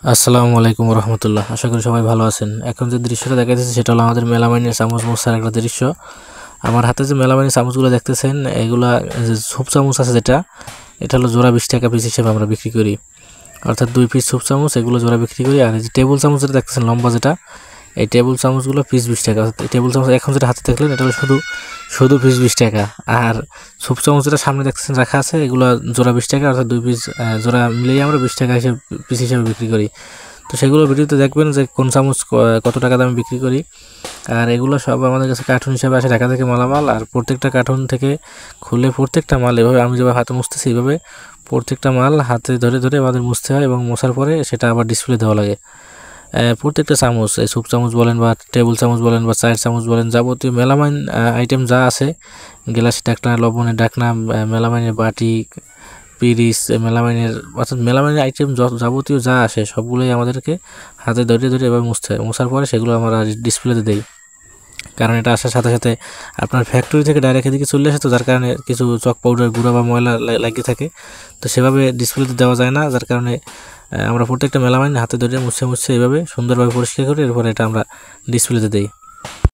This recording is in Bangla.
আসসালামু আলাইকুম রহমতুল্লাহ। আশা করি সবাই ভালো আছেন। এখন যে দৃশ্যটা দেখাইতেছি সেটা হলো আমাদের মেলামাইনের চামচ মোছার একটা দৃশ্য। আমার হাতে যে মেলামাইনের চামচগুলো দেখতেছেন, এগুলা যে সুপ চামচ আছে যেটা, এটা হলো জোড়া 20 টাকা পিস হিসেবে আমরা বিক্রি করি। অর্থাৎ 2 পিস সুপ চামচ এগুলো জোড়া বিক্রি করি। আর এই যে টেবিল চামচ যেটা দেখতেছেন লম্বা যেটা, এই টেবিল চামচগুলো পিস 20 টাকা। এই টেবিল চামচ এখন যেটা হাতে দেখলেন এটা হলো শুধু শুধু পিস 20 টাকা। আর সুপ চামচ যেটা সামনে দেখতেছেন রাখা আছে, এগুলো জোড়া 20 টাকা, অর্থাৎ 2 পিস জোড়া মিলিয়ে আমরা 20 টাকা হিসেবে পিস হিসেবে বিক্রি করি। তো সেগুলো ভিডিওতে দেখবেন যে কোন চামচ কত টাকা দামে বিক্রি করি। আর এগুলো সব আমাদের কাছে কার্টুন হিসাবে আসে ঢাকা থেকে মালামাল। আর প্রত্যেকটা কার্টুন থেকে খুলে প্রত্যেকটা মাল এভাবে আমি যেভাবে হাতে মুছতেছি, এইভাবে প্রত্যেকটা মাল হাতে ধরে ধরে আমাদের মুছতে হয় এবং মোছার পরে সেটা আবার ডিসপ্লে দেওয়া লাগে। প্রত্যেকটা চামচ, এই সুপ চামচ বলেন বা টেবিল চামচ বলেন বা চায়ের চামচ বলেন, যাবতীয় মেলামাইন আইটেম যা আছে, গ্লাসের ঢাকনা, লবণের ঢাকনা, মেলামাইনের বাটি, পিরিচ, মেলামাইনের অর্থাৎ মেলামাইনের আইটেম যাবতীয় যা আসে সবগুলোই আমাদেরকে হাতে ধরে ধরে এবার মুছতে হয়। মোছার পরে সেগুলো আমরা ডিসপ্লেতে দেই। কারণ এটা আসার সাথে সাথে আপনার ফ্যাক্টরি থেকে ডাইরেক্ট এদিকে চলে আসে, তো যার কারণে কিছু চক পাউডার গুঁড়া বা ময়লা লাগিয়ে থাকে। তো সেভাবে ডিসপ্লেতে দেওয়া যায় না, যার কারণে আমরা প্রত্যেকটা মেলামাইন হাতে ধরে মুছে মুছে এইভাবে সুন্দরভাবে পরিষ্কার করে এরপরে এটা আমরা ডিসপ্লেতে দিই।